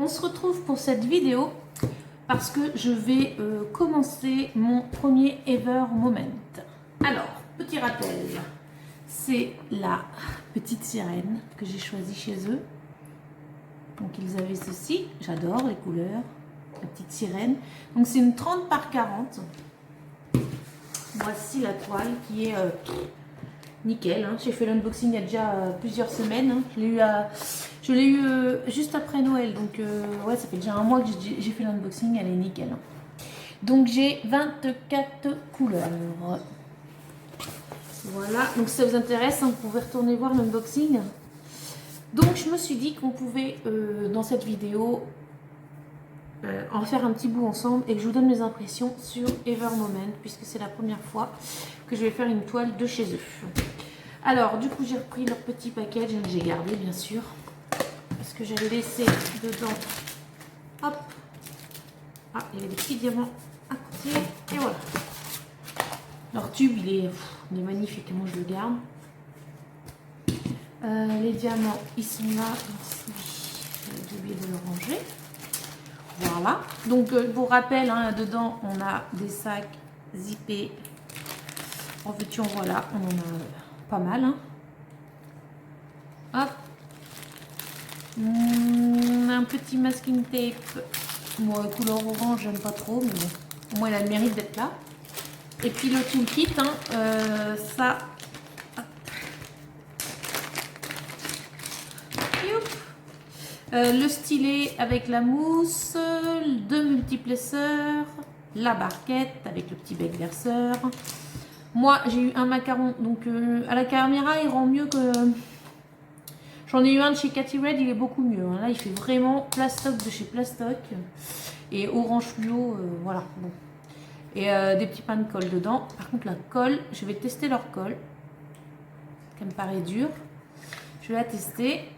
on se retrouve pour cette vidéo parce que je vais commencer mon premier Ever Moment. Alors, petit rappel, c'est la petite sirène que j'ai choisie chez eux. Donc ils avaient ceci, j'adore les couleurs, la petite sirène. Donc c'est une 30 par 40. Voici la toile qui est nickel. Hein. J'ai fait l'unboxing il y a déjà plusieurs semaines. Hein. Je l'ai eu juste après Noël. Donc ouais, ça fait déjà un mois que j'ai fait l'unboxing. Elle est nickel. Hein. Donc j'ai 24 couleurs. Voilà. Donc si ça vous intéresse, hein, vous pouvez retourner voir l'unboxing. Donc je me suis dit qu'on pouvait dans cette vidéo en faire un petit bout ensemble et que je vous donne mes impressions sur Ever Moment puisque c'est la première fois que je vais faire une toile de chez eux. Alors du coup j'ai repris leur petit package que j'ai gardé bien sûr parce que j'avais laissé dedans, hop, ah il y avait des petits diamants à côté et voilà. Leur tube il est magnifique, moi je le garde. Les diamants ils sont là, j'ai oublié de le ranger. Voilà, donc pour rappel, hein, dedans on a des sacs zippés. En veux-tu, en voilà, on en a pas mal. Hein. Hop, un petit masking tape. Moi, couleur orange, j'aime pas trop, mais bon, au moins il a le mérite d'être là. Et puis le toolkit, hein, ça. Le stylet avec la mousse, deux multiplesseurs, la barquette avec le petit bec verseur. Moi j'ai eu un macaron, donc à la caméra il rend mieux que... J'en ai eu un de chez Cathy Red, il est beaucoup mieux. Hein. Là il fait vraiment Plastoc de chez Plastoc et orange fluo, voilà. Bon. Et des petits pains de colle dedans. Par contre la colle, je vais tester leur colle, qui me paraît dure. Je vais la tester.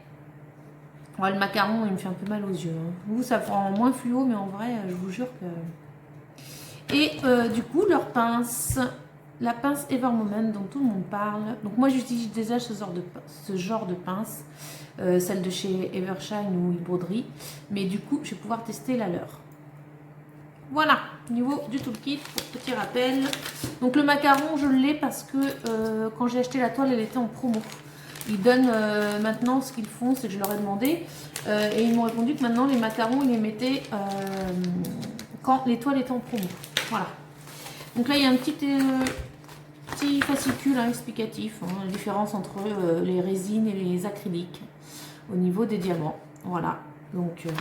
Ouais, le macaron, il me fait un peu mal aux yeux. Hein. Vous, ça prend moins fluo, mais en vrai, je vous jure que... Et du coup, leur pince, la pince Ever Moment dont tout le monde parle. Donc moi, j'utilise déjà ce genre de pince, celle de chez Evershine ou Broderie. Mais du coup, je vais pouvoir tester la leur. Voilà, niveau du toolkit, pour petit rappel. Donc le macaron, je l'ai parce que quand j'ai acheté la toile, elle était en promo. Ils donnent maintenant, ce qu'ils font, c'est que je leur ai demandé et ils m'ont répondu que maintenant les macarons ils les mettaient quand les toiles étaient en promo. Voilà. Donc là il y a un petit fascicule hein, explicatif, hein, la différence entre les résines et les acryliques au niveau des diamants. Voilà. Donc il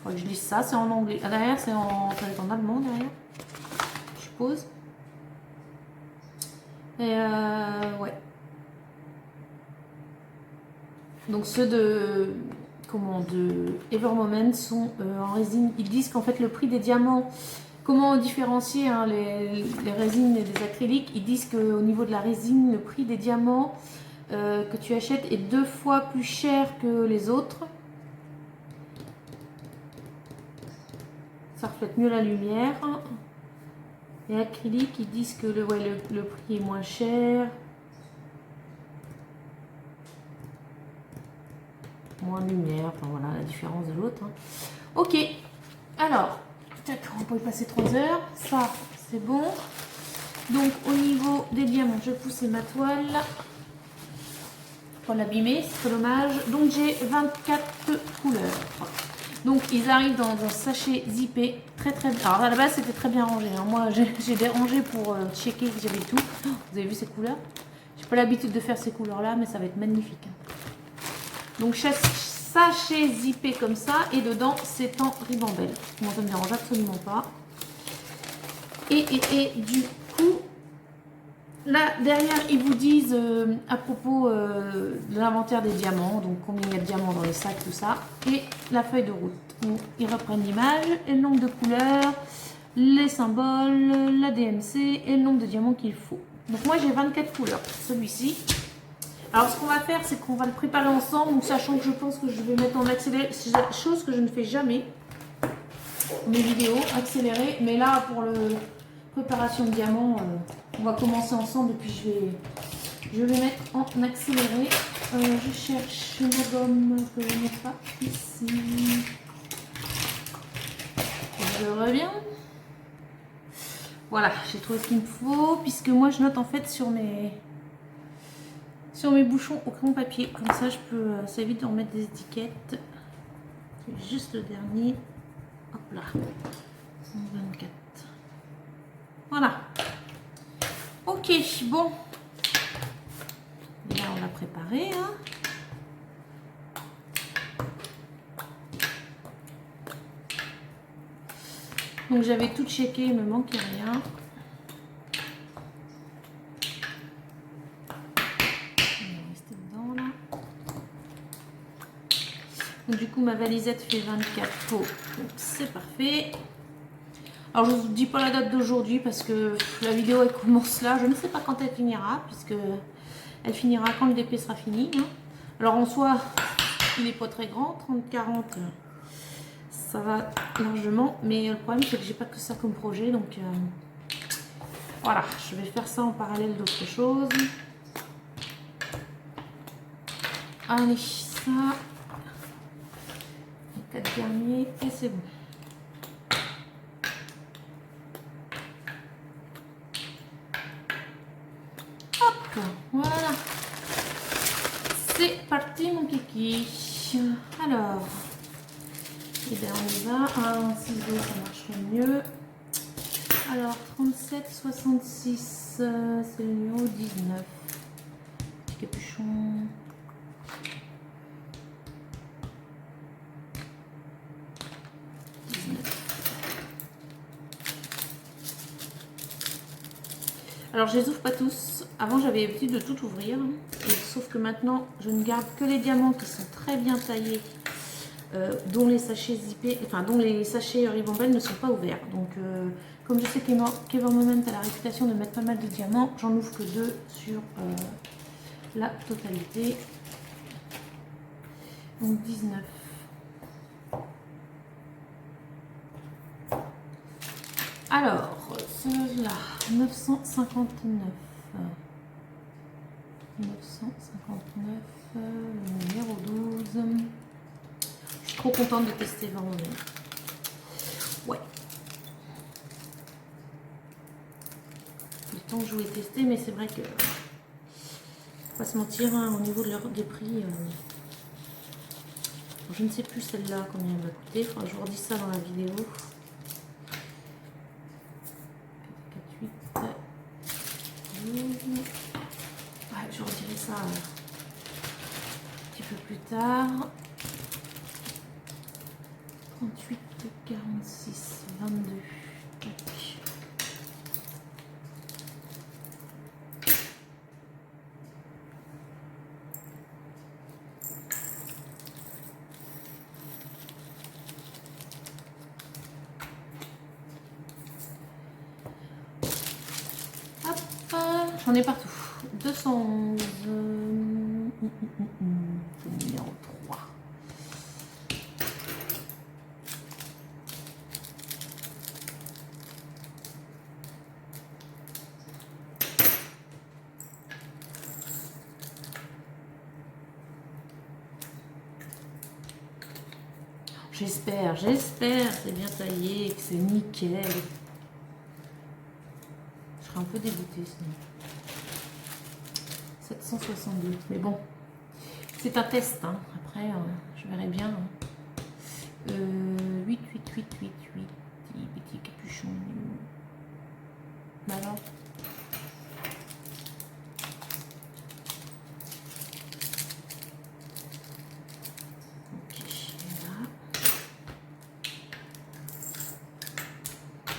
faut que je lise ça, c'est en anglais. Ah, derrière c'est en allemand derrière, je suppose. Et ouais. Donc ceux de Ever Moment sont en résine. Ils disent qu'en fait le prix des diamants, comment différencier hein, les résines et les acryliques, ils disent qu'au niveau de la résine, le prix des diamants que tu achètes est 2 fois plus cher que les autres. Ça reflète mieux la lumière. Les acryliques, ils disent que le prix est moins cher. Moins de lumière, enfin voilà la différence de l'autre. Hein. Ok, alors, on peut y passer 3 heures, ça c'est bon. Donc au niveau des diamants, je pousse ma toile pour l'abîmer, c'est dommage. Donc j'ai 24 couleurs. Donc ils arrivent dans un sachet zippé, très très bien. Alors à la base c'était très bien rangé, hein. Moi j'ai dérangé pour checker que j'avais tout. Oh, vous avez vu ces couleurs? J'ai pas l'habitude de faire ces couleurs là, mais ça va être magnifique. Hein. Donc sachet zippé comme ça et dedans c'est en ribambelle. Moi ça ne me dérange absolument pas. Et du coup là derrière ils vous disent à propos de l'inventaire des diamants, donc combien il y a de diamants dans les sacs, tout ça, et la feuille de route où ils reprennent l'image et le nombre de couleurs, les symboles, la DMC et le nombre de diamants qu'il faut. Donc moi j'ai 24 couleurs, celui-ci. Alors ce qu'on va faire, c'est qu'on va le préparer ensemble, sachant que je pense que je vais mettre en accéléré, c'est la chose que je ne fais jamais, mes vidéos accélérées, mais là pour la préparation de diamants, on va commencer ensemble et puis je vais mettre en accéléré. Je cherche ma gomme que je n'ai pas ici. je reviens. Voilà, j'ai trouvé ce qu'il me faut, puisque moi je note en fait sur mes bouchons au crayon papier. Comme ça, je peux, ça évite de remettre des étiquettes. C'est juste le dernier. Hop là. 124. Voilà. Ok, bon. Là, on l'a préparé. Hein. Donc, j'avais tout checké, il me manquait rien. Donc, du coup, ma valisette fait 24 pots. Donc, c'est parfait. Alors, je ne vous dis pas la date d'aujourd'hui parce que la vidéo, elle commence là. Je ne sais pas quand elle finira, puisque elle finira quand le DP sera fini. Hein. Alors, en soi, il n'est pas très grand. 30-40, ça va largement. Mais le problème, c'est que j'ai pas que ça comme projet. Donc, voilà. Je vais faire ça en parallèle d'autres choses. Allez, ça... 4 derniers et c'est bon. Hop, voilà. C'est parti mon kiki. Alors, et bien on y va. Un ciseau, ça marcherait mieux. Alors, 37, 66, c'est le numéro 19. Petit capuchon. Alors je les ouvre pas tous. Avant j'avais l'habitude de tout ouvrir. Et, sauf que maintenant je ne garde que les diamants qui sont très bien taillés. Dont les sachets zippés, enfin dont les sachets ribambelles ne sont pas ouverts. Donc comme je sais qu'Ever Moment a la réputation de mettre pas mal de diamants, j'en ouvre que 2 sur la totalité. Donc 19. Alors, ceux-là, 959. 959, le numéro 12. Je suis trop contente de tester vraiment. Ouais. Le temps que je voulais tester, mais c'est vrai que, faut pas se mentir, hein, au niveau des prix, je ne sais plus celle-là combien elle va coûter. Il faudra que je vous redise ça dans la vidéo. Ouais, je redirai ça un petit peu plus tard. 38, 46, 22. Tac. J'en ai partout. 211. Numéro 3. J'espère, c'est bien taillé, que c'est nickel. Je serais un peu dégoûtée sinon. 762, mais bon, c'est un test, hein. Après je verrai bien. 8, 8, 8, 8, 8, petit capuchon. Bah alors. Ok, là.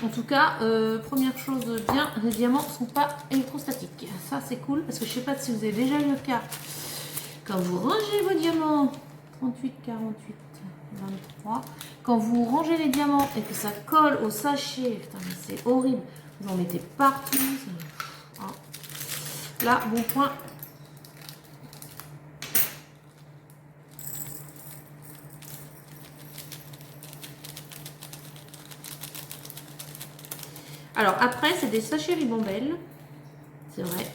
En tout cas, première chose bien, les diamants ne sont pas électrostatiques. Ça, c'est cool parce que je ne sais pas si vous avez déjà eu le cas. Quand vous rangez vos diamants, 38, 48, 23, quand vous rangez les diamants et que ça colle au sachet, putain, mais c'est horrible. Vous en mettez partout. Ça... Là, bon point. Alors après, c'est des sachets ribambelles, c'est vrai.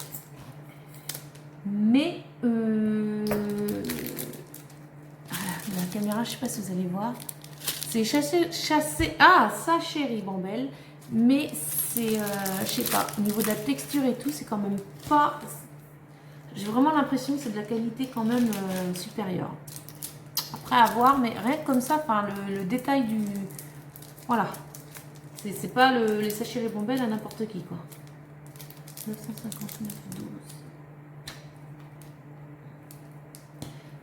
Mais la caméra, je ne sais pas si vous allez voir, C'est sachet ribambelle, mais c'est, je sais pas, au niveau de la texture et tout, c'est quand même pas... J'ai vraiment l'impression que c'est de la qualité quand même supérieure. Après à voir, mais rien que comme ça, enfin le détail du... Voilà. C'est pas les sachets ribambelle à n'importe qui, quoi. 959,12.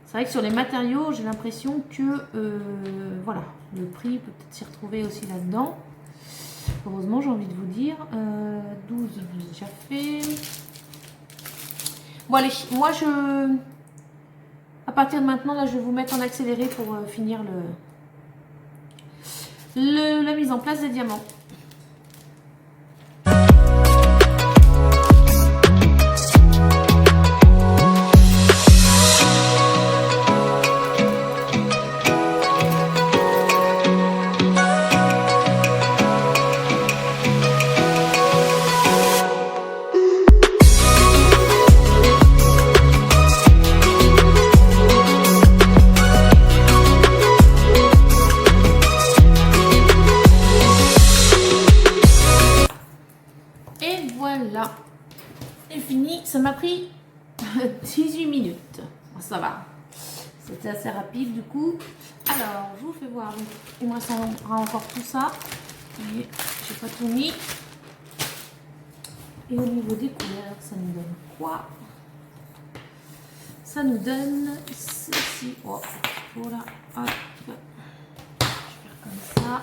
C'est vrai que sur les matériaux, j'ai l'impression que voilà, le prix peut peut-être s'y retrouver aussi là-dedans. Heureusement, j'ai envie de vous dire. 12, j'ai déjà fait. Bon, allez, moi, à partir de maintenant, là, je vais vous mettre en accéléré pour finir la mise en place des diamants. Ça m'a pris 18 minutes. Ça va. C'était assez rapide du coup. Alors, je vous fais voir. Il me restera encore tout ça. Je n'ai pas tout mis. Et au niveau des couleurs, ça nous donne quoi? Ça nous donne ceci. Oh, voilà. Hop. Je vais faire comme ça.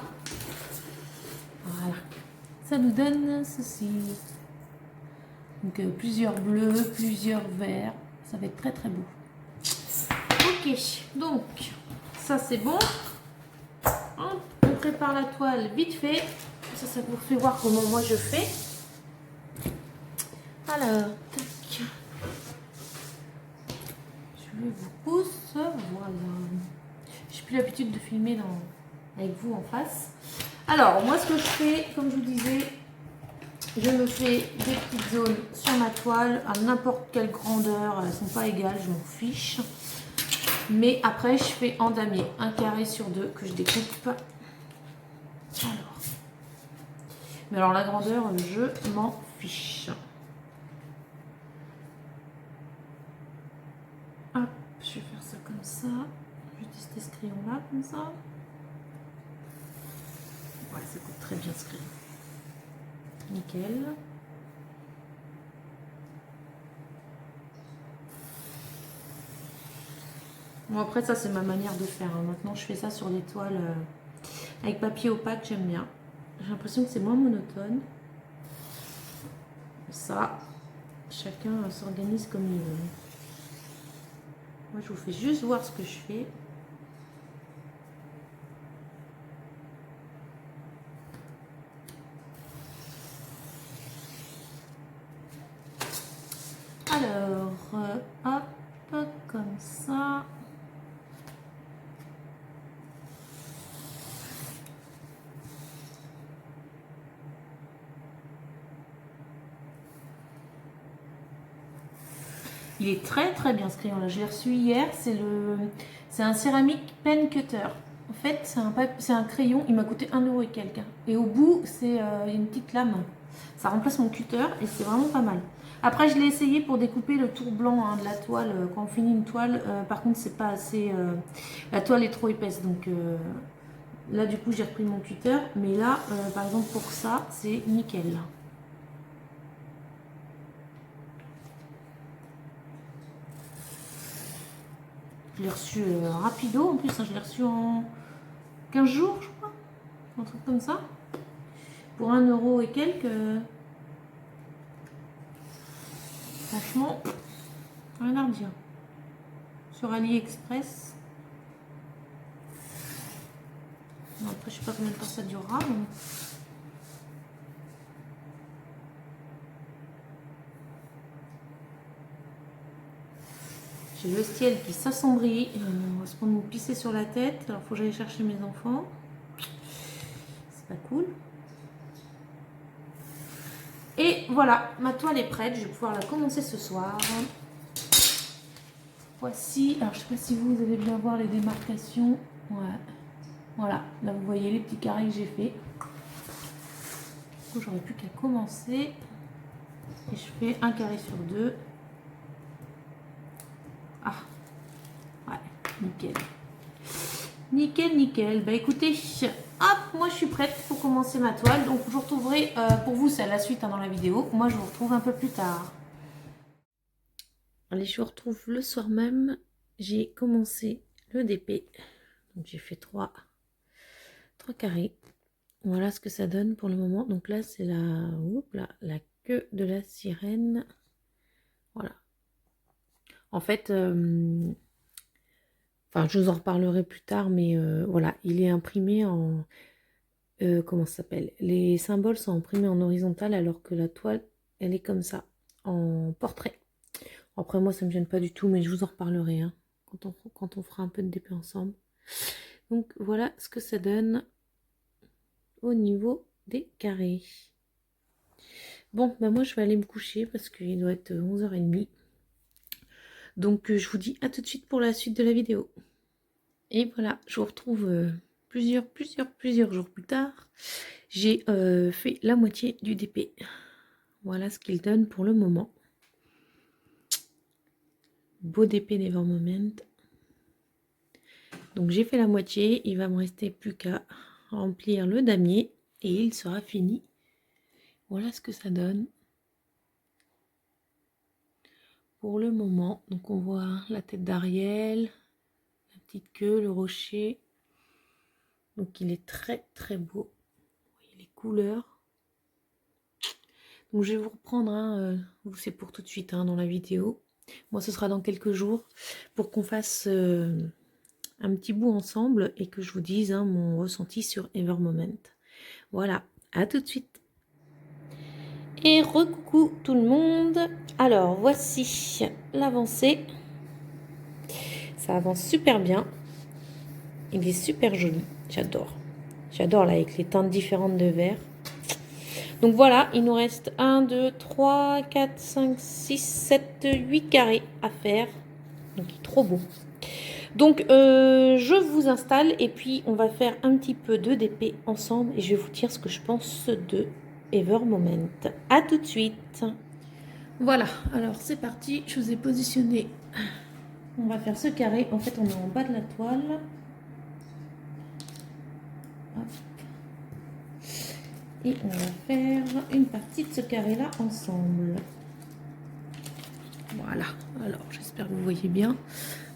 Voilà. Ça nous donne ceci. Donc plusieurs bleus, plusieurs verts. Ça va être très très beau. Ok, donc ça c'est bon. On prépare la toile vite fait. Ça vous fait voir comment moi je fais. Alors, tac. Je vous pousse. Voilà. J'ai plus l'habitude de filmer avec vous en face. Alors, moi ce que je fais, comme je vous disais, je me fais des petites zones sur ma toile à n'importe quelle grandeur. Elles ne sont pas égales, je m'en fiche. Mais après, je fais en damier, un carré sur deux que je découpe. Alors. Mais alors la grandeur, je m'en fiche. Hop, je vais faire ça comme ça. Je vais tester ce crayon-là, comme ça. Ouais, ça coûte très bien ce crayon. Nickel. Bon, après ça c'est ma manière de faire. Maintenant je fais ça sur des toiles avec papier opaque, j'aime bien. J'ai l'impression que c'est moins monotone. Ça, chacun s'organise comme il veut. Moi je vous fais juste voir ce que je fais. Alors, hop, comme ça. Il est très très bien ce crayon là. Je l'ai reçu hier. C'est un céramique pen cutter. En fait, c'est un crayon. Il m'a coûté 1 € et quelques. Et au bout, c'est une petite lame. Ça remplace mon cutter et c'est vraiment pas mal. Après, je l'ai essayé pour découper le tour blanc de la toile. Quand on finit une toile, par contre, c'est pas assez. La toile est trop épaisse. Donc là, du coup, j'ai repris mon cutter. Mais là, par exemple, pour ça, c'est nickel. Je l'ai reçu rapido. En plus, hein, je l'ai reçu en 15 jours, je crois. Un truc comme ça. Pour 1 € et quelques. Franchement, rien à redire. Sur AliExpress. Bon, après, je sais pas combien de temps ça durera. Mais... j'ai le ciel qui s'assombrit. On va se prendre une pissée sur la tête. Alors, il faut que j'aille chercher mes enfants. C'est pas cool. Et voilà, ma toile est prête. Je vais pouvoir la commencer ce soir. Voici. Alors, je sais pas si vous allez bien voir les démarcations. Ouais. Voilà, là vous voyez les petits carrés que j'ai fait. J'aurais plus qu'à commencer. Et je fais un carré sur 2. Ah, ouais, nickel. Nickel, nickel. Bah écoutez, hop, moi je suis prête pour commencer ma toile. Donc je vous retrouverai, pour vous c'est la suite hein, dans la vidéo. Moi je vous retrouve un peu plus tard. Allez, je vous retrouve le soir même. J'ai commencé le DP. Donc j'ai fait 3 carrés. Voilà ce que ça donne pour le moment. Donc là c'est la queue de la sirène. Voilà. En fait, enfin je vous en reparlerai plus tard, mais voilà, il est imprimé en... comment ça s'appelle? Les symboles sont imprimés en horizontal alors que la toile, elle est comme ça, en portrait. Après moi ça me gêne pas du tout, mais je vous en reparlerai hein, quand on fera un peu de DP ensemble. Donc voilà ce que ça donne au niveau des carrés. Bon, bah moi je vais aller me coucher parce qu'il doit être 11h30. Donc je vous dis à tout de suite pour la suite de la vidéo. Et voilà, je vous retrouve plusieurs jours plus tard. J'ai fait la moitié du DP. Voilà ce qu'il donne pour le moment. Beau DP d'Ever Moment. Donc j'ai fait la moitié, il va me rester plus qu'à remplir le damier et il sera fini. Voilà ce que ça donne pour le moment. Donc on voit la tête d'Ariel, la petite queue, le rocher. Donc il est très beau. Vous voyez les couleurs. Donc je vais vous reprendre, hein, c'est pour tout de suite hein, dans la vidéo. Moi ce sera dans quelques jours pour qu'on fasse un petit bout ensemble et que je vous dise hein, mon ressenti sur Ever Moment. Voilà, à tout de suite. Et recoucou tout le monde. Alors voici l'avancée. Ça avance super bien. Il est super joli. J'adore. J'adore là avec les teintes différentes de vert. Donc voilà, il nous reste 1, 2, 3, 4, 5, 6, 7, 8 carrés à faire. Donc il est trop beau. Donc je vous installe et puis on va faire un petit peu de DP ensemble et je vais vous dire ce que je pense de Ever Moment. A tout de suite. Voilà, alors c'est parti, je vous ai positionné. On va faire ce carré, en fait on est en bas de la toile. Hop. Et on va faire une partie de ce carré là ensemble. Voilà, alors j'espère que vous voyez bien.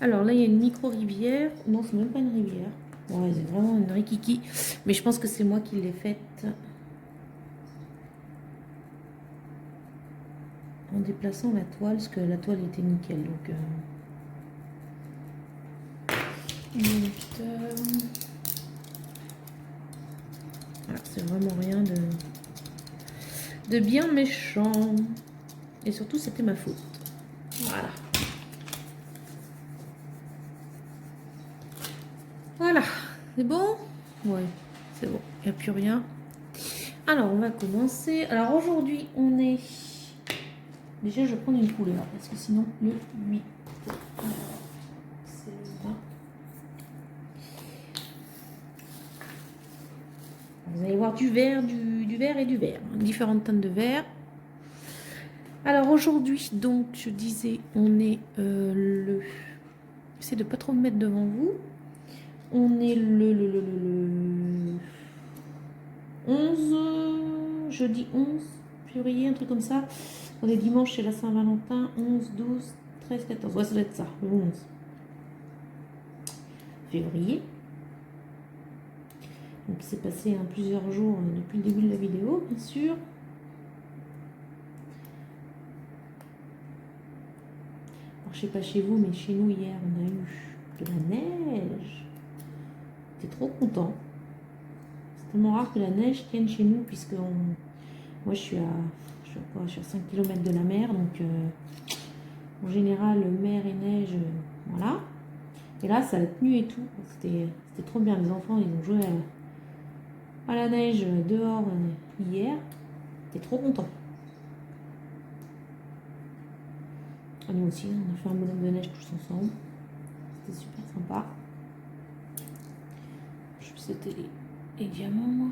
Alors là il y a une micro rivière, non c'est même pas une rivière. Ouais, c'est vraiment une rikiki, mais je pense que c'est moi qui l'ai faite en déplaçant la toile, parce que la toile était nickel. Donc, voilà, c'est vraiment rien de bien méchant. Et surtout, c'était ma faute. Voilà. Voilà, c'est bon? Ouais, c'est bon, il n'y a plus rien. Alors, on va commencer. Alors, aujourd'hui, on est... Déjà, je vais prendre une couleur, parce que sinon, le 8. Alors, c'est le 20. Vous allez voir du vert, du vert et du vert. Différentes teintes de vert. Alors, aujourd'hui, donc, je disais, on est le... J'essaie de pas trop me mettre devant vous. On est le 11, jeudi 11 février, un truc comme ça. On est dimanche, c'est la Saint-Valentin, 11, 12, 13, 14. Ouais, ça doit être ça, le 11 février. Donc, il s'est passé plusieurs jours depuis le début de la vidéo, bien sûr. Alors, je sais pas chez vous, mais chez nous, hier, on a eu de la neige. J'étais trop content. C'est tellement rare que la neige tienne chez nous, puisque moi, je suis à 5 km de la mer, donc en général, mer et neige, voilà. Et là, ça a tenu et tout. C'était trop bien. Les enfants, ils ont joué à la neige dehors hier. J'étais trop content. Nous aussi, on a fait un bonhomme de neige tous ensemble. C'était super sympa. c'était les diamants, moi.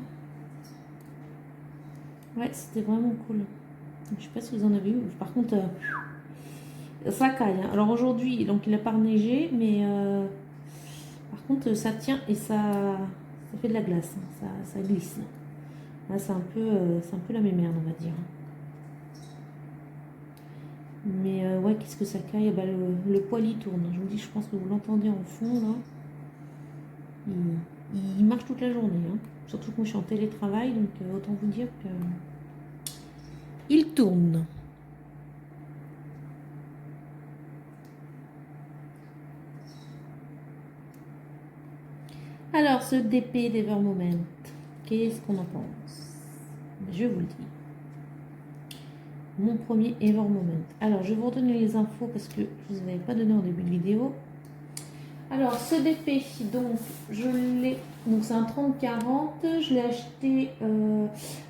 Ouais, c'était vraiment cool. Je sais pas si vous en avez eu. Par contre, ça caille. Hein. Alors aujourd'hui, donc il n'a pas neigé, mais par contre, ça tient et ça fait de la glace. Hein. Ça glisse. Là, c'est un peu la même merde, on va dire. Mais ouais, qu'est-ce que ça caille? Bah, le poêle il tourne. Je vous dis, je pense que vous l'entendez en fond là. Il marche toute la journée. Hein. Surtout que moi je suis en télétravail, donc autant vous dire que il tourne. Alors, ce DP d'Evermoment, qu'est-ce qu'on en pense? Je vous le dis. Mon premier Evermoment. Alors, je vais vous redonner les infos parce que je ne vous avais pas donné en début de vidéo. Alors, ce DP, donc, je l'ai. Donc, c'est un 30-40. Je l'ai acheté.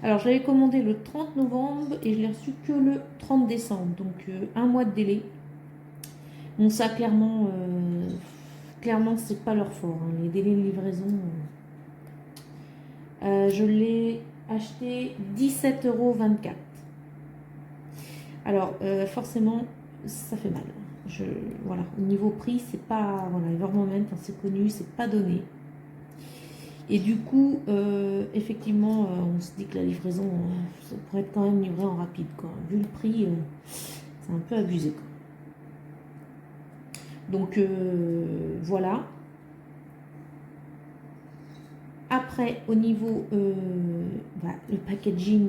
Alors, je l'avais commandé le 30 novembre et je l'ai reçu que le 30 décembre. Donc, un mois de délai. Bon, ça, clairement, c'est pas leur fort. Hein, les délais de livraison. Je l'ai acheté 17,24 €. Alors, forcément, ça fait mal. Voilà, au niveau prix, c'est pas. Voilà, Evermoment, hein, c'est connu, c'est pas donné. Et du coup, effectivement, on se dit que la livraison, ça pourrait être quand même livré en rapide, quoi. Vu le prix, c'est un peu abusé, quoi. Donc, voilà. Après, au niveau le packaging,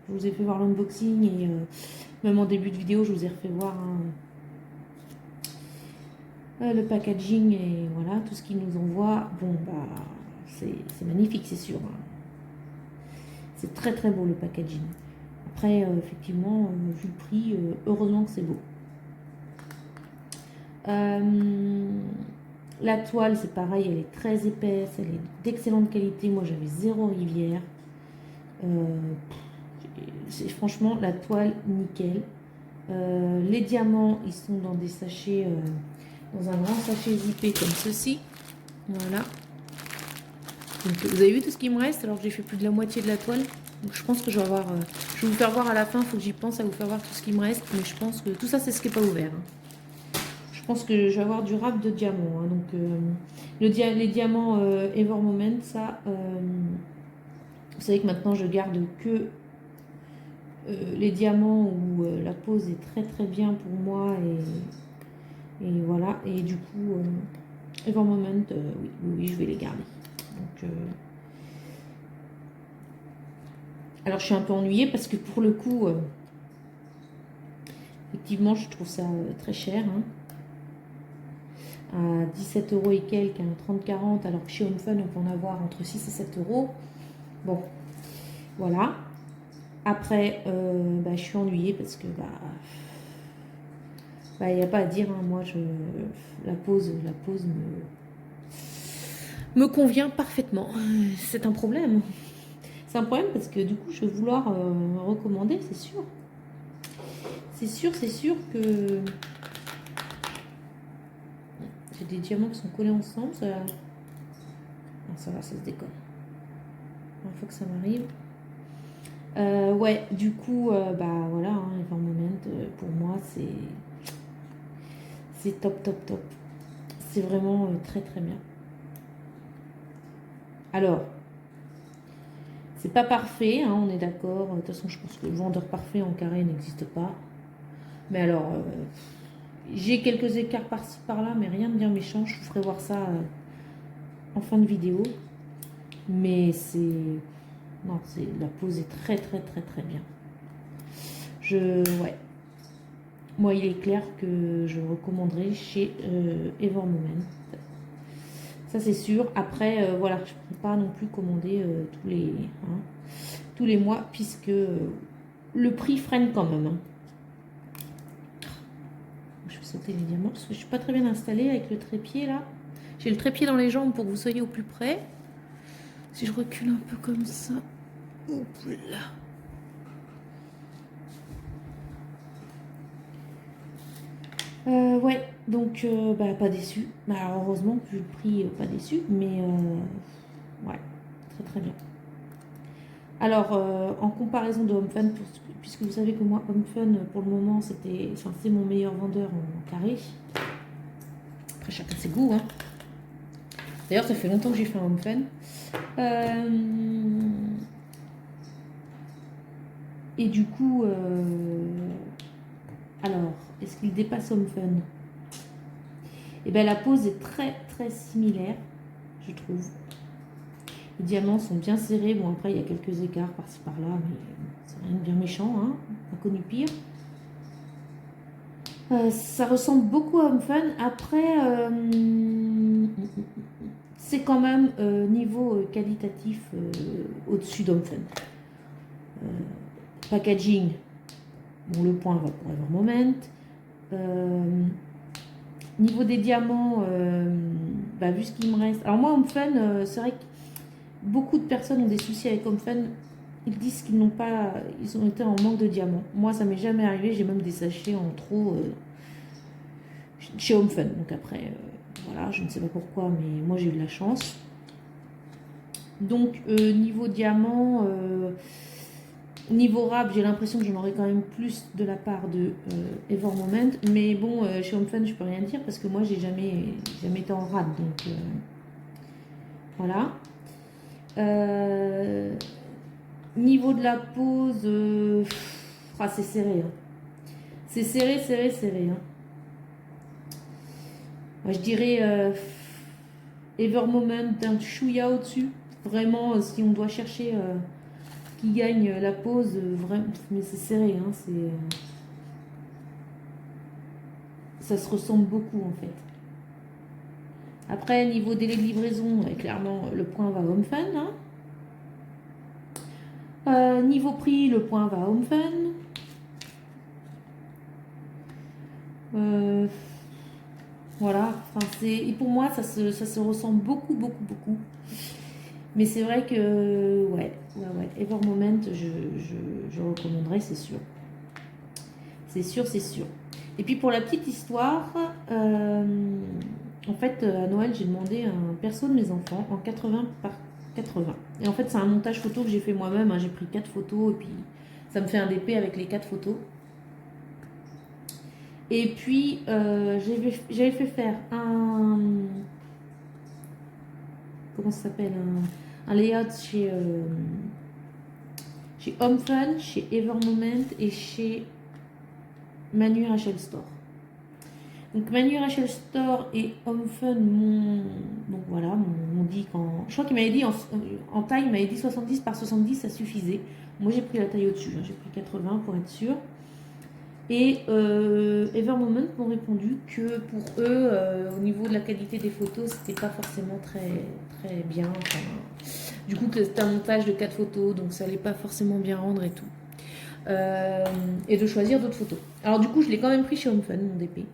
je vous ai fait voir l'unboxing et même en début de vidéo, je vous ai refait voir le packaging et voilà, tout ce qu'ils nous envoient. Bon, bah, c'est magnifique, c'est sûr. Hein. C'est très très beau le packaging. Après, effectivement, vu le prix, heureusement que c'est beau. La toile, c'est pareil, elle est très épaisse, elle est d'excellente qualité. Moi, j'avais 0 rivière. Franchement, la toile, nickel. Les diamants, ils sont dans des sachets, dans un grand sachet zippé comme ceci. Voilà. Donc, vous avez vu tout ce qui me reste alors que j'ai fait plus de la moitié de la toile. Donc, je pense que je vais avoir. Je vais vous faire voir à la fin, il faut que j'y pense à vous faire voir tout ce qui me reste. Mais je pense que tout ça, c'est ce qui n'est pas ouvert. Hein. Je pense que je vais avoir du rap de diamants. Hein. Donc, les diamants Evermoment, ça, vous savez que maintenant, je garde que les diamants où la pose est très très bien pour moi. Et voilà. Et du coup, Evermoment, oui, je vais les garder. Donc, alors, je suis un peu ennuyée parce que pour le coup, effectivement, je trouve ça très cher. Hein. À 17 € et quelques, un 30-40, alors que chez Home Fun, on peut en avoir entre 6 et 7 €. Bon, voilà. Après, je suis ennuyée parce que il n'y a pas à dire. Hein. Moi, la pose me convient parfaitement. C'est un problème. C'est un problème parce que du coup, je vais vouloir recommander, c'est sûr. C'est sûr que j'ai des diamants qui sont collés ensemble. Ça, non, ça va, ça se décolle. Il faut que ça m'arrive. Ouais, du coup, voilà, hein, Evermoment, pour moi, c'est top, top, top. C'est vraiment très, très bien. Alors, c'est pas parfait, hein, on est d'accord. De toute façon, je pense que le vendeur parfait en carré n'existe pas. Mais alors, j'ai quelques écarts par-ci par-là, mais rien de bien méchant. Je vous ferai voir ça en fin de vidéo. Mais non, la pose est très, très, très, très bien. Ouais. Moi, il est clair que je recommanderais chez Evermoment. Ça, c'est sûr. Après, voilà, je ne peux pas non plus commander tous les mois, puisque le prix freine quand même. Hein. Je vais sauter les diamants, parce que je ne suis pas très bien installée avec le trépied, là. J'ai le trépied dans les jambes pour que vous soyez au plus près. Si je recule un peu comme ça. Hop là. Ouais, donc pas déçu. Alors heureusement, vu le prix, pas déçu, mais très bien. Alors, en comparaison de Home Fun, puisque vous savez que moi, Home Fun, pour le moment, c'est mon meilleur vendeur en carré. Après, chacun ses goûts. Hein. D'ailleurs, ça fait longtemps que j'ai fait un Home Fun. Et du coup, alors, est-ce qu'il dépasse Home Fun? Eh bien, la pose est très, très similaire, je trouve. Les diamants sont bien serrés. Bon, après, il y a quelques écarts par-ci par-là, mais c'est rien de bien méchant, hein. On a connu pire. Ça ressemble beaucoup à Home Fun. Après, c'est quand même niveau qualitatif au-dessus d'Home Fun. Packaging, bon, le point va pour Ever Moment. Niveau des diamants, vu ce qu'il me reste. Alors, moi, Home Fun, c'est vrai que beaucoup de personnes ont des soucis avec Home Fun. Ils disent qu'ils n'ont pas, ils ont été en manque de diamants. Moi, ça m'est jamais arrivé. J'ai même des sachets en trop chez Home Fun. Donc après, voilà, je ne sais pas pourquoi, mais moi j'ai eu de la chance. Donc niveau diamant, niveau rap, j'ai l'impression que j'en aurais quand même plus de la part de Ever Moment. Mais bon, chez Home Fun, je peux rien dire parce que moi j'ai jamais été en rap. Donc voilà. Niveau de la pose, c'est serré. Hein. C'est serré. Hein. Moi, je dirais Ever Moment d'un chouïa au-dessus. Vraiment, si on doit chercher qui gagne la pose, vraiment, mais c'est serré. Hein, ça se ressemble beaucoup en fait. Après, niveau délai de livraison, clairement, le point va à Home Fun. Hein. Niveau prix, le point va à Home Fun. Voilà, enfin, et pour moi, ça se ressemble beaucoup. Mais c'est vrai que, ouais, Ever Moment, je recommanderais, c'est sûr. C'est sûr. Et puis pour la petite histoire, en fait, à Noël, j'ai demandé un perso de mes enfants en 80 par 80. Et en fait, c'est un montage photo que j'ai fait moi-même. Hein. J'ai pris 4 photos et puis ça me fait un DP avec les 4 photos. Et puis, j'avais fait faire un... Comment ça s'appelle un layout chez Home Fun, chez Ever Moment et chez Manu Rachel Store. Donc Manu Rachel Store et Home Fun m'ont dit quand... Je crois qu'il m'avait dit en taille, il m'avait dit 70 par 70, ça suffisait. Moi j'ai pris la taille au-dessus, hein, j'ai pris 80 pour être sûr. Et Ever Moment m'ont répondu que pour eux, au niveau de la qualité des photos, c'était pas forcément très bien. Enfin, du coup, que c'était un montage de 4 photos, donc ça allait pas forcément bien rendre et tout. Et de choisir d'autres photos. Alors du coup, je l'ai quand même pris chez Home Fun, mon DP.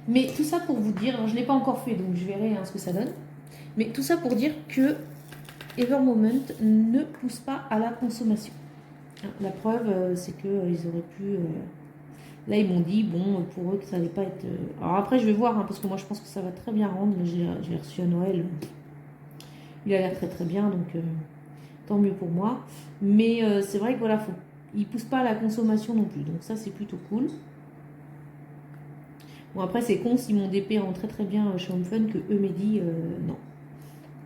Mais tout ça pour vous dire, alors je ne l'ai pas encore fait, donc je verrai ce que ça donne. Mais tout ça pour dire que Ever Moment ne pousse pas à la consommation. La preuve, c'est qu'ils auraient pu... là, ils m'ont dit, bon, pour eux, que ça n'allait pas être... Alors après, je vais voir, parce que moi, je pense que ça va très bien rendre. Je l'ai reçu à Noël. Il a l'air très bien, donc tant mieux pour moi. Mais c'est vrai que voilà, ils ne poussent pas à la consommation non plus. Donc ça, c'est plutôt cool. Bon, après, c'est con si mon DP rend très bien chez Home Fun que eux m'aient dit non.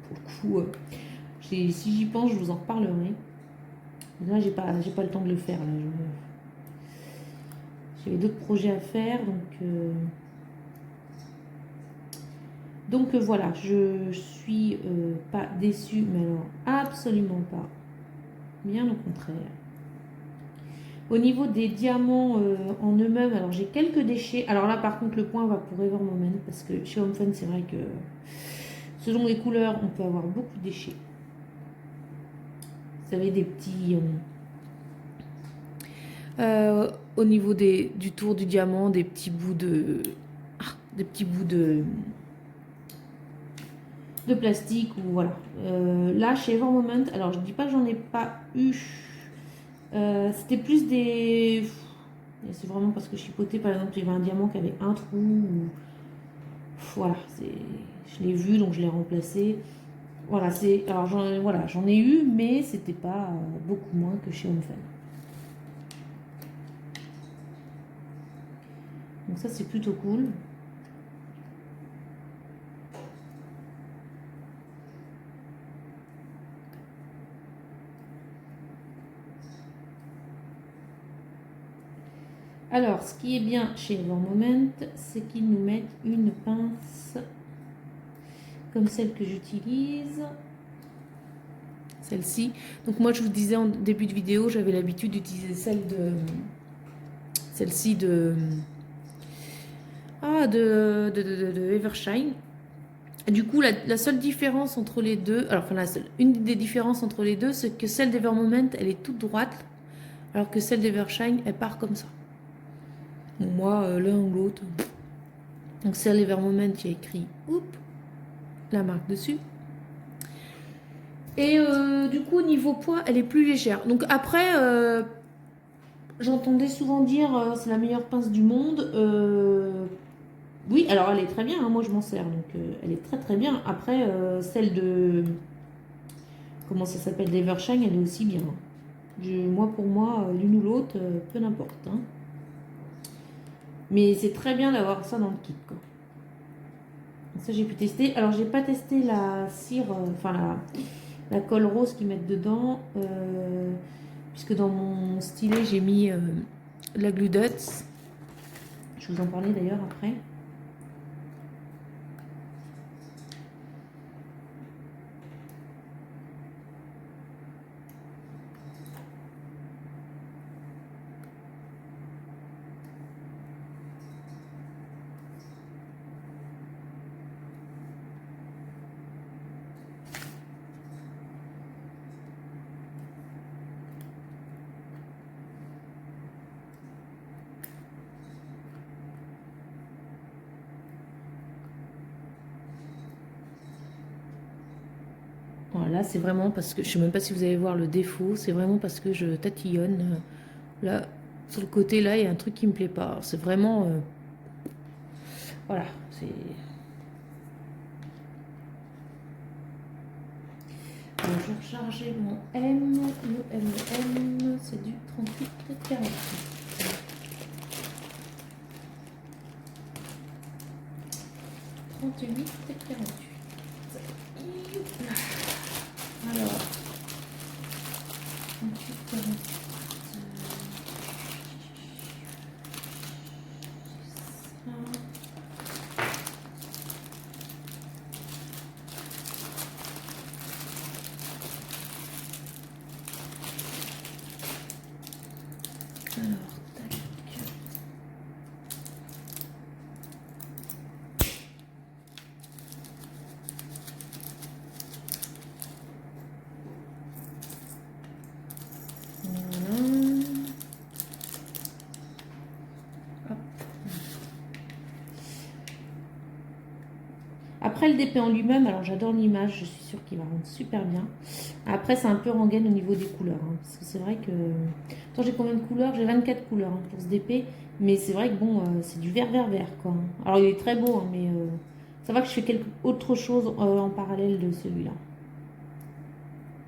Pour le coup, si j'y pense, je vous en reparlerai. Là, j'ai pas le temps de le faire. J'avais d'autres projets à faire, donc voilà, je suis pas déçue, mais alors absolument pas. Bien au contraire. Au niveau des diamants en eux-mêmes, alors j'ai quelques déchets. Alors là, par contre, le point va pour Ever Moment, parce que chez Home Fun, c'est vrai que selon les couleurs, on peut avoir beaucoup de déchets. Vous savez, des petits... au niveau du tour du diamant, des petits bouts de plastique ou voilà. Là chez Ever Moment, alors je dis pas que j'en ai pas eu. C'était plus des... C'est vraiment parce que je chipotais, par exemple, il y avait un diamant qui avait un trou. Voilà, je l'ai vu, donc je l'ai remplacé. Voilà, c'est. Alors voilà, j'en ai eu, mais c'était pas beaucoup moins que chez Homefun. Donc ça, c'est plutôt cool. Alors, ce qui est bien chez Evermoment, c'est qu'ils nous mettent une pince comme celle que j'utilise. Celle-ci. Donc moi, je vous disais en début de vidéo, j'avais l'habitude d'utiliser celle-ci de Evershine. Du coup, la seule différence entre les deux, alors enfin une des différences entre les deux, c'est que celle d'Evermoment, elle est toute droite, alors que celle d'Evershine, elle part comme ça. Moi, l'un ou l'autre. Donc celle d'Evermoment, il y a écrit la marque dessus. Et du coup, au niveau poids, elle est plus légère. Donc après, j'entendais souvent dire c'est la meilleure pince du monde. Oui, alors elle est très bien, hein, moi je m'en sers, donc elle est très très bien. Après, celle de. Comment ça s'appelle, d'Evershine, elle est aussi bien. Moi, pour moi, l'une ou l'autre, peu n'importe. Hein. Mais c'est très bien d'avoir ça dans le kit. Quoi. Ça, j'ai pu tester. Alors, j'ai pas testé la cire, enfin la colle rose qu'ils mettent dedans, puisque dans mon stylet, j'ai mis la Glue Dots. Je vous en parlais d'ailleurs après. Voilà, c'est vraiment parce que, je sais même pas si vous allez voir le défaut, c'est vraiment parce que je tatillonne. Là, sur le côté, là, il y a un truc qui me plaît pas. C'est vraiment... voilà, c'est... Je vais recharger mon M. Le M, c'est du 38,48. 38,48. Alors, 38,48. Alors, tac. Après le DP en lui-même, alors j'adore l'image, je suis sûre qu'il va rendre super bien. Après c'est un peu rengaine au niveau des couleurs, hein, parce que c'est vrai que... Attends, j'ai combien de couleurs? J'ai 24 couleurs hein, pour ce DP, mais c'est vrai que bon, c'est du vert quoi. Alors il est très beau, hein, mais ça va que je fais quelque autre chose en parallèle de celui-là.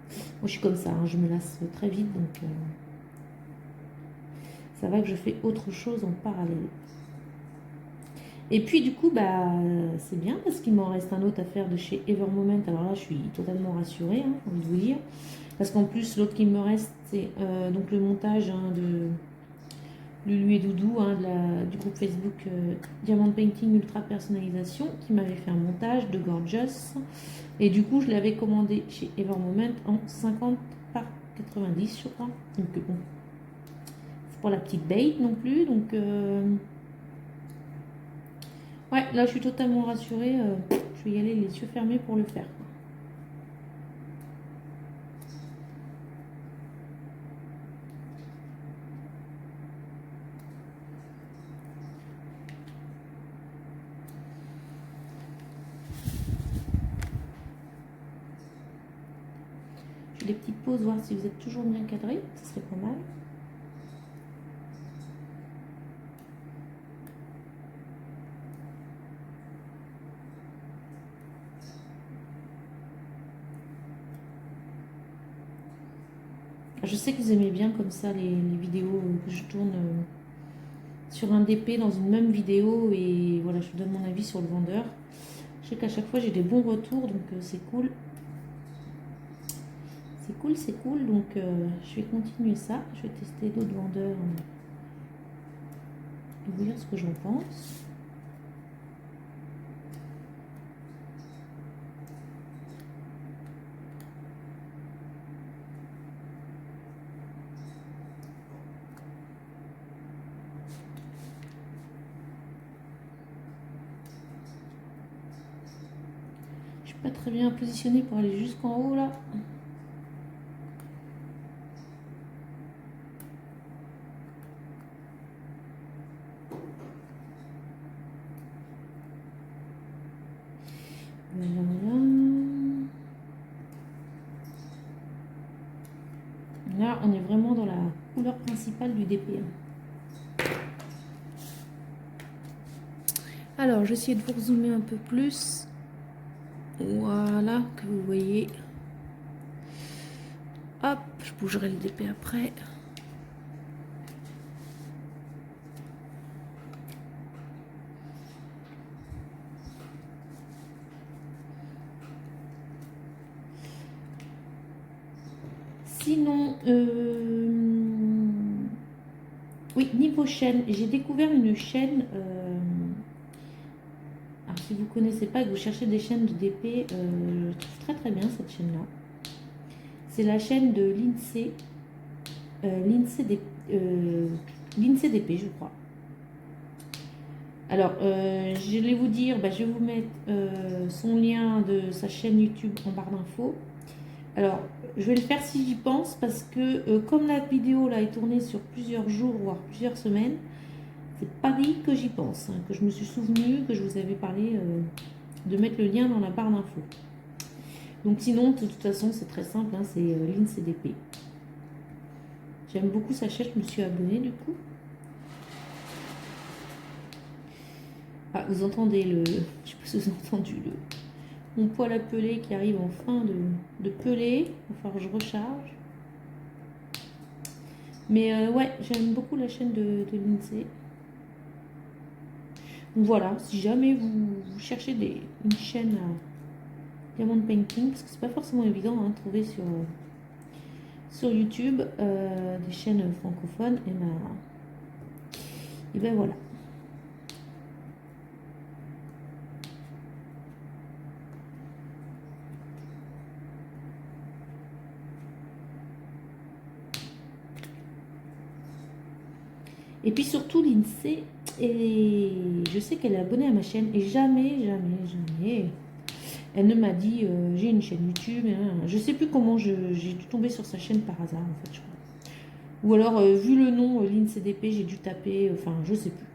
Moi je suis comme ça, hein, je me lasse très vite, donc ça va que je fais autre chose en parallèle. Et puis du coup, bah, c'est bien parce qu'il m'en reste un autre à faire de chez Evermoment. Alors là, je suis totalement rassurée, hein, j'ai envie de vous dire. Parce qu'en plus, l'autre qui me reste, c'est donc le montage hein, de Lulu et Doudou hein, du groupe Facebook Diamond Painting Ultra Personnalisation qui m'avait fait un montage de Gorgeous. Et du coup, je l'avais commandé chez Evermoment en 50 par 90, je crois. Donc bon, c'est pour la petite bait non plus. Donc... ouais, là je suis totalement rassurée. Je vais y aller les yeux fermés pour le faire. Je fais des petites pauses, voir si vous êtes toujours bien cadré. Ça serait pas mal. Je sais que vous aimez bien comme ça les vidéos que je tourne sur un DP dans une même vidéo et voilà, je vous donne mon avis sur le vendeur. Je sais qu'à chaque fois j'ai des bons retours, donc c'est cool. C'est cool, c'est cool. Donc je vais continuer ça. Je vais tester d'autres vendeurs et vous dire ce que j'en pense. Je suis pas très bien positionnée pour aller jusqu'en haut là. Voilà. Là, on est vraiment dans la couleur principale du DP. Alors, j'essaie de vous zoomer un peu plus. Voilà, que vous voyez. Hop, je bougerai le DP après. Sinon, oui, niveau chaîne, j'ai découvert une chaîne. Alors, si vous ne connaissez pas et que vous cherchez des chaînes de DP, je trouve très très bien cette chaîne-là. C'est la chaîne de l'INSEE. L'INSEE DP, je crois. Alors, je vais vous dire, je vais vous mettre son lien de sa chaîne YouTube en barre d'infos. Alors, je vais le faire si j'y pense parce que comme la vidéo là est tournée sur plusieurs jours, voire plusieurs semaines, c'est pas dit que j'y pense, hein, que je me suis souvenu que je vous avais parlé de mettre le lien dans la barre d'infos. Donc sinon, de toute façon, c'est très simple, hein, c'est l'INSEE DP. J'aime beaucoup sa chaîne, je me suis abonnée du coup. Ah, vous entendez le... Je sais pas si vous avez entendu mon poêle à peler qui arrive en fin de peler. Il va falloir que je recharge. Mais ouais, j'aime beaucoup la chaîne de l'INSEE. Donc voilà, si jamais vous cherchez une chaîne Diamond Painting, parce que c'est pas forcément évident de trouver sur YouTube des chaînes francophones, et ben voilà. Et puis surtout l'INSEE, et je sais qu'elle est abonnée à ma chaîne et jamais elle ne m'a dit j'ai une chaîne YouTube. Je sais plus comment j'ai dû tomber sur sa chaîne par hasard en fait, je crois. Ou alors vu le nom l'INSEE DP, j'ai dû taper, enfin je sais plus.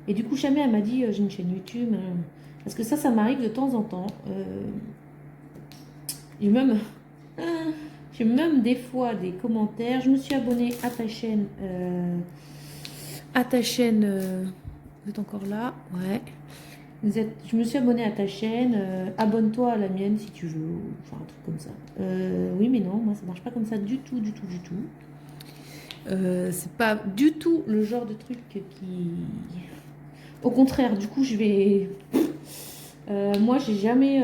Et du coup jamais elle m'a dit j'ai une chaîne YouTube. Parce que ça m'arrive de temps en temps. Et même j'ai même des fois des commentaires. Je me suis abonnée à ta chaîne. Vous êtes encore là? Ouais. Je me suis abonnée à ta chaîne. Abonne-toi à la mienne si tu veux. Enfin, un truc comme ça. Oui, mais non, moi ça marche pas comme ça du tout, du tout, du tout. C'est pas du tout le genre de truc qui... Au contraire, du coup, je vais... moi, j'ai jamais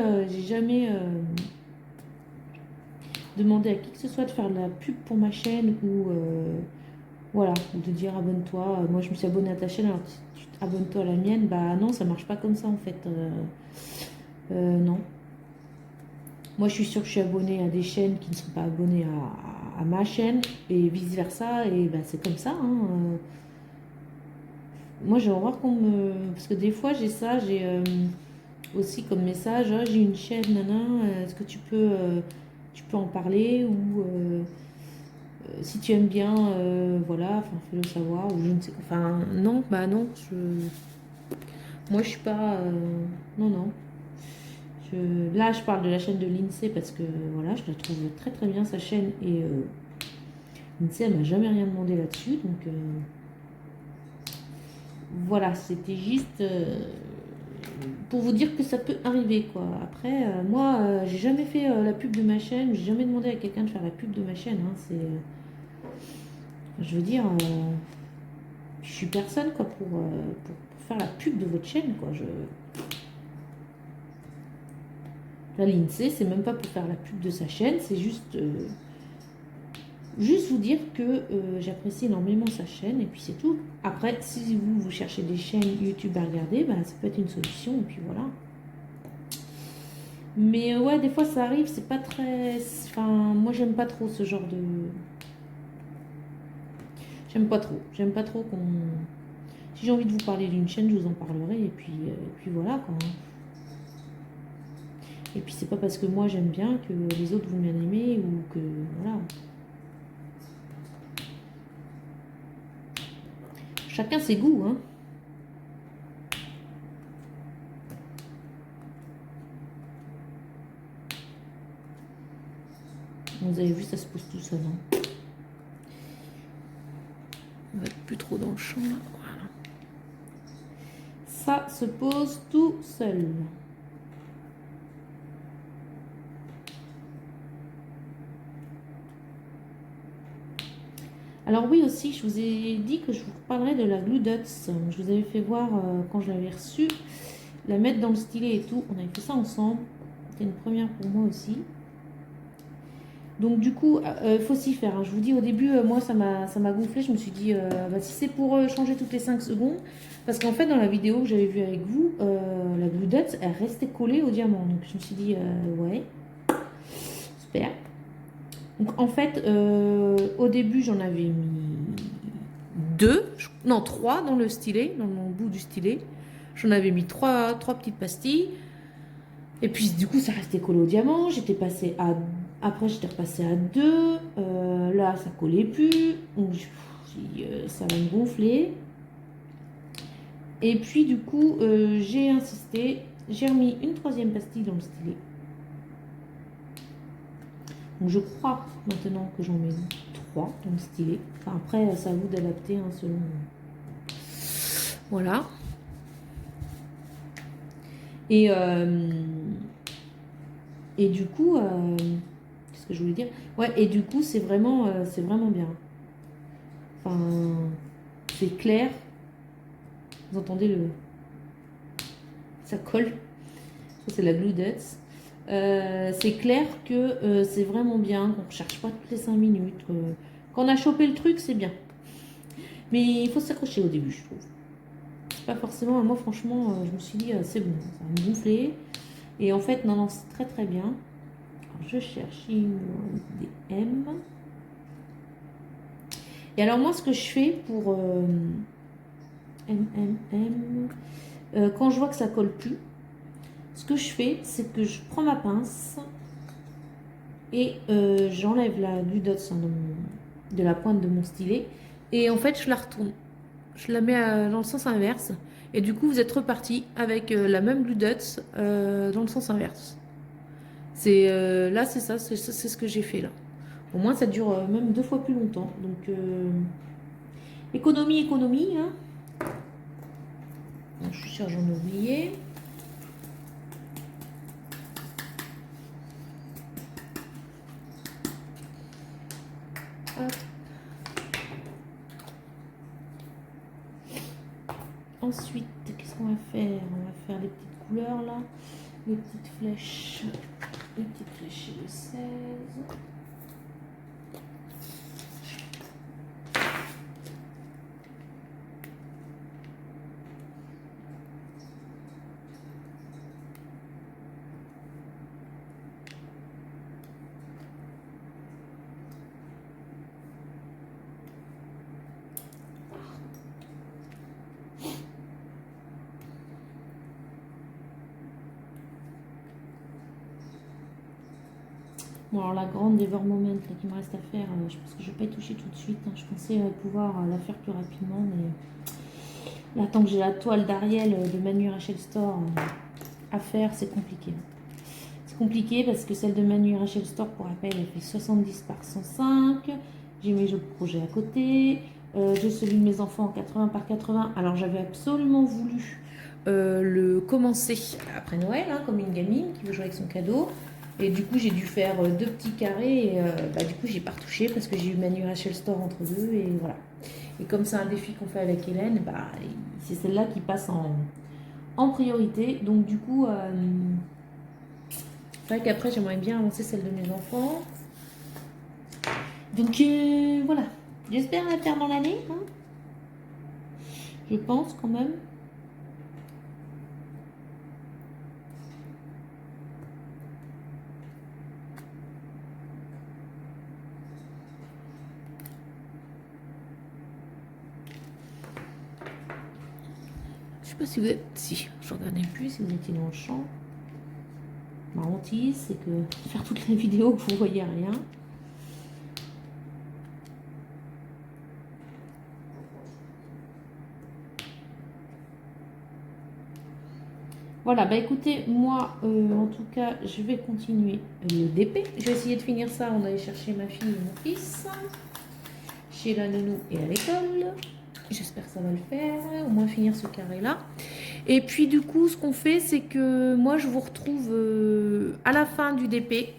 demandé à qui que ce soit de faire de la pub pour ma chaîne ou voilà, ou de dire abonne-toi. Moi, je me suis abonnée à ta chaîne, alors abonne-toi à la mienne. Bah non, ça marche pas comme ça en fait. Non. Moi, je suis sûre que je suis abonnée à des chaînes qui ne sont pas abonnées à ma chaîne et vice versa. Et bah, c'est comme ça. Hein. Moi, j'ai horreur qu'on me. Parce que des fois, j'ai ça, j'ai aussi comme message j'ai une chaîne, est-ce que tu peux en parler ou si tu aimes bien, voilà, enfin, fais-le savoir ou je ne sais quoi. Enfin, non, bah non, moi, je suis pas. Non, non. Là, je parle de la chaîne de l'INSEE parce que voilà, je la trouve très très bien sa chaîne et l'INSEE, elle m'a jamais rien demandé là-dessus, donc. Voilà, c'était juste pour vous dire que ça peut arriver, quoi. Après, moi, j'ai jamais fait la pub de ma chaîne, j'ai jamais demandé à quelqu'un de faire la pub de ma chaîne. Hein. C'est, je veux dire, je suis personne, quoi, pour faire la pub de votre chaîne, quoi. La l'INSEE, c'est même pas pour faire la pub de sa chaîne, c'est juste vous dire que j'apprécie énormément sa chaîne et puis c'est tout. Après, si vous cherchez des chaînes YouTube à regarder, bah, ça peut être une solution et puis voilà. Mais ouais, des fois ça arrive, c'est pas très... Enfin, moi j'aime pas trop ce genre de... J'aime pas trop qu'on... Si j'ai envie de vous parler d'une chaîne, je vous en parlerai et puis voilà quoi. Et puis c'est pas parce que moi j'aime bien que les autres vont bien aimer ou que... Voilà. Chacun ses goûts, hein. Vous avez vu, ça se pose tout seul. Hein. On va être plus trop dans le champ là. Voilà. Ça se pose tout seul. Alors oui aussi, je vous ai dit que je vous reparlerai de la Glue Dots. Je vous avais fait voir quand je l'avais reçue, la mettre dans le stylet et tout. On avait fait ça ensemble. C'était une première pour moi aussi. Donc du coup, faut s'y faire. Hein. Je vous dis au début, moi ça m'a gonflé. Je me suis dit, bah, si c'est pour changer toutes les 5 secondes, parce qu'en fait dans la vidéo que j'avais vue avec vous, la Glue Dots, elle restait collée au diamant. Donc je me suis dit, ouais, super. Donc en fait, au début j'en avais mis 3 dans le stylet, dans mon bout du stylet. J'en avais mis 3 petites pastilles. Et puis du coup ça restait collé au diamant. J'étais passée à... Après j'étais repassée à 2. Là ça collait plus. Donc ça va me gonfler. Et puis du coup j'ai insisté. J'ai remis une 3e pastille dans le stylet. Donc je crois maintenant que j'en mets 3 dans le stylet. Enfin après c'est à vous d'adapter hein, selon... Voilà. Et du coup, qu'est-ce que je voulais dire? Ouais, et du coup c'est vraiment bien. Enfin, c'est clair. Vous entendez le... Ça colle. Ça c'est la Glue Dots. C'est clair que c'est vraiment bien, qu'on ne cherche pas toutes les 5 minutes. Quand on a chopé le truc, c'est bien. Mais il faut s'accrocher au début, je trouve. C'est pas forcément... Moi, franchement, je me suis dit, c'est bon, ça va me gonfler. Et en fait, non, c'est très très bien. Alors, je cherche des M. Et alors, moi, ce que je fais pour quand je vois que ça colle plus, ce que je fais, c'est que je prends ma pince et j'enlève la Glue Dots de la pointe de mon stylet et en fait je la retourne, je la mets dans le sens inverse et du coup vous êtes reparti avec la même Glue Dots dans le sens inverse. C'est là c'est ça, c'est ce que j'ai fait là. Au moins ça dure même 2 fois plus longtemps. Donc économie hein. Donc, je suis sûre j'en ai oublié. Hop. Ensuite, qu'est-ce qu'on va faire? On va faire les petites couleurs là, les petites flèches chez le 16. Bon, alors la grande Dever Moment là, qui me reste à faire, je pense que je ne vais pas y toucher tout de suite. Hein. Je pensais pouvoir la faire plus rapidement, mais là, tant que j'ai la toile d'Ariel de Manu Rachel Store à faire, c'est compliqué. C'est compliqué parce que celle de Manu Rachel Store, pour rappel, elle fait 70 par 105. J'ai mes autres projets à côté. J'ai celui de mes enfants en 80 par 80. Alors, j'avais absolument voulu le commencer après Noël, hein, comme une gamine qui veut jouer avec son cadeau. Et du coup, j'ai dû faire 2 petits carrés. Et du coup, j'ai pas retouché parce que j'ai eu Manu Rachel Store entre deux. Et voilà. Et comme c'est un défi qu'on fait avec Hélène, c'est celle-là qui passe en priorité. Donc, du coup, c'est vrai qu'après, j'aimerais bien avancer celle de mes enfants. Donc, voilà. J'espère la faire dans l'année. Hein. Je pense quand même. Je sais pas si vous êtes... Si, je regardais plus si vous étiez dans le champ. Ma hantise, c'est que faire toutes les vidéos que vous voyez rien. Voilà, bah écoutez, moi, en tout cas, je vais continuer le DP. Je vais essayer de finir ça. On allait chercher ma fille et mon fils chez la nounou et à l'école. J'espère que ça va le faire, au moins finir ce carré-là. Et puis du coup, ce qu'on fait, c'est que moi, je vous retrouve à la fin du DP,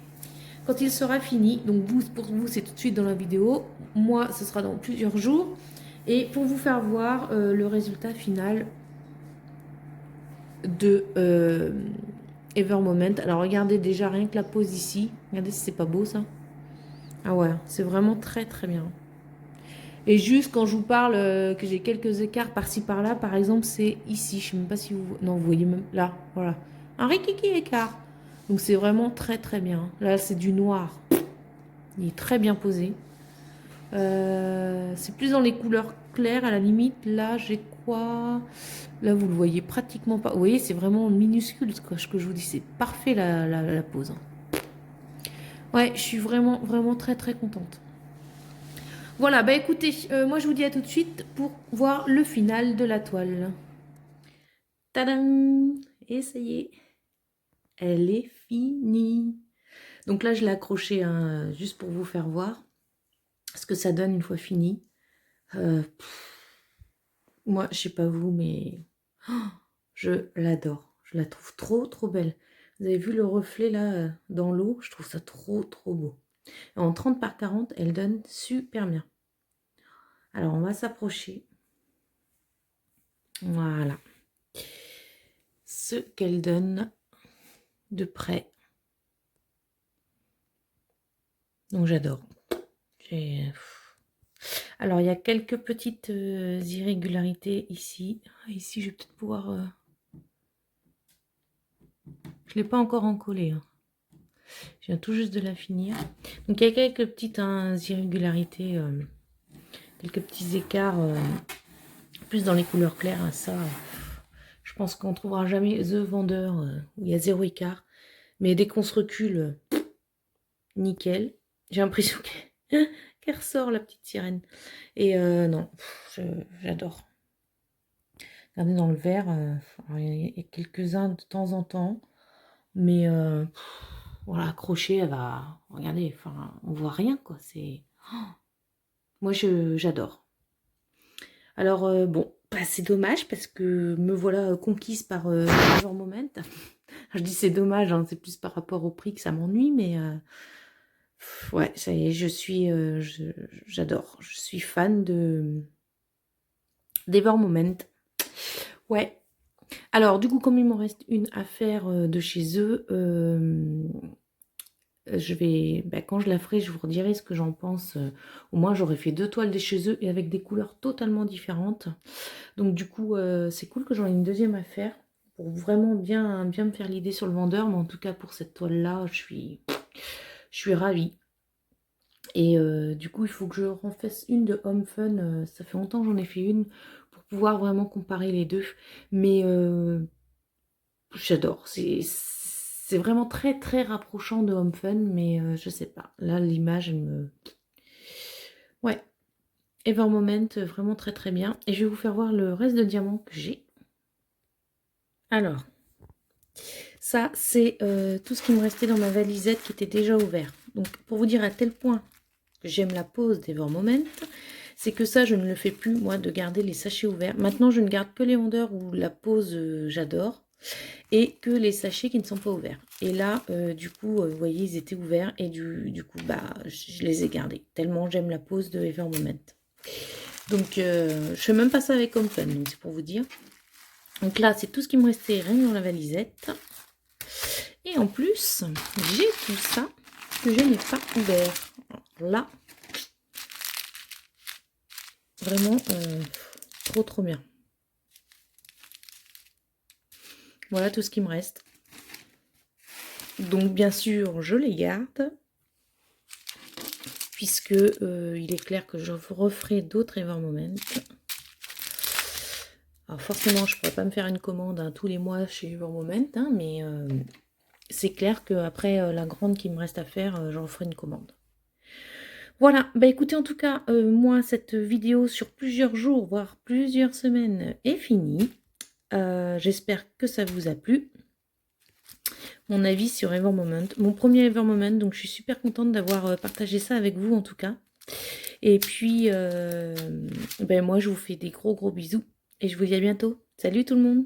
quand il sera fini. Donc vous, pour vous, c'est tout de suite dans la vidéo. Moi, ce sera dans plusieurs jours. Et pour vous faire voir le résultat final de Ever Moment. Alors regardez déjà rien que la pose ici. Regardez si c'est pas beau ça. Ah ouais, c'est vraiment très très bien. Et juste quand je vous parle que j'ai quelques écarts par-ci par-là, par exemple, c'est ici. Je sais même pas si vous... Non, vous voyez même là, voilà. Un rikiki écart. Donc c'est vraiment très très bien. Là, c'est du noir. Il est très bien posé. C'est plus dans les couleurs claires à la limite. Là, j'ai quoi? Là, vous le voyez pratiquement pas. Vous voyez, c'est vraiment minuscule ce que je vous dis. C'est parfait la pose. Ouais, je suis vraiment vraiment très très contente. Voilà, bah écoutez, moi je vous dis à tout de suite pour voir le final de la toile. Tadam! Et ça y est, elle est finie. Donc là, je l'ai accrochée hein, juste pour vous faire voir ce que ça donne une fois fini. Moi, je sais pas vous, mais je l'adore. Je la trouve trop trop belle. Vous avez vu le reflet là dans l'eau? Je trouve ça trop trop beau. En 30 par 40, elle donne super bien. Alors, on va s'approcher. Voilà. Ce qu'elle donne de près. Donc, j'adore. Alors, il y a quelques petites irrégularités ici. Ici, je vais peut-être pouvoir... Je ne l'ai pas encore encollé. Hein. Je viens tout juste de la finir. Donc, il y a quelques petites irrégularités, quelques petits écarts, plus dans les couleurs claires. Hein, ça, je pense qu'on ne trouvera jamais The Vendeur où il y a 0 écart. Mais dès qu'on se recule, nickel. J'ai l'impression qu'elle ressort, la petite sirène. Et non, j'adore. Regardez dans le verre, il y a quelques-uns de temps en temps. Mais voilà, accrochée, elle va... Regardez, enfin, on voit rien, quoi. C'est... moi, j'adore. Alors, bon, bah, c'est dommage parce que me voilà conquise par Ever Moment. Je dis c'est dommage, hein, c'est plus par rapport au prix que ça m'ennuie, mais... ouais, ça y est, j'adore. Je suis fan d'Ever Moment. Ouais. Alors, du coup, comme il m'en reste une à faire de chez eux, je vais, quand je la ferai, je vous redirai ce que j'en pense. Au moins, j'aurai fait 2 toiles de chez eux et avec des couleurs totalement différentes. Donc, du coup, c'est cool que j'en ai une deuxième à faire pour vraiment bien me faire l'idée sur le vendeur. Mais en tout cas, pour cette toile-là, je suis ravie. Et du coup, il faut que je refasse une de Home Fun. Ça fait longtemps que j'en ai fait une pour pouvoir vraiment comparer les deux. Mais j'adore. C'est vraiment très très rapprochant de Home Fun. Mais je sais pas. Là, l'image me... Ouais. Ever Moment, vraiment très très bien. Et je vais vous faire voir le reste de diamants que j'ai. Alors, ça, c'est tout ce qui me restait dans ma valisette qui était déjà ouvert. Donc, pour vous dire à tel point que j'aime la pose d'Ever Moment, c'est que ça, je ne le fais plus, moi, de garder les sachets ouverts. Maintenant, je ne garde que les rondeurs où la pose, j'adore, et que les sachets qui ne sont pas ouverts. Et là, du coup, vous voyez, ils étaient ouverts, et du coup, bah, je les ai gardés, tellement j'aime la pose de Ever Moment. Donc, je fais même pas ça avec Comfun, donc c'est pour vous dire. Donc là, c'est tout ce qui me restait rien dans la valisette. Et en plus, j'ai tout ça que je n'ai pas ouvert. Alors là, vraiment, trop bien. Voilà tout ce qui me reste. Donc bien sûr, je les garde. Puisque il est clair que je referai d'autres Ever Moment. Alors forcément, je ne pourrais pas me faire une commande tous les mois chez Ever Moment, hein, mais c'est clair qu'après la grande qui me reste à faire, j'en ferai une commande. Voilà, bah écoutez, en tout cas, moi, cette vidéo sur plusieurs jours, voire plusieurs semaines est finie. J'espère que ça vous a plu. Mon avis sur Ever Moment, mon premier Ever Moment, donc je suis super contente d'avoir partagé ça avec vous en tout cas. Et puis, ben moi je vous fais des gros bisous et je vous dis à bientôt. Salut tout le monde!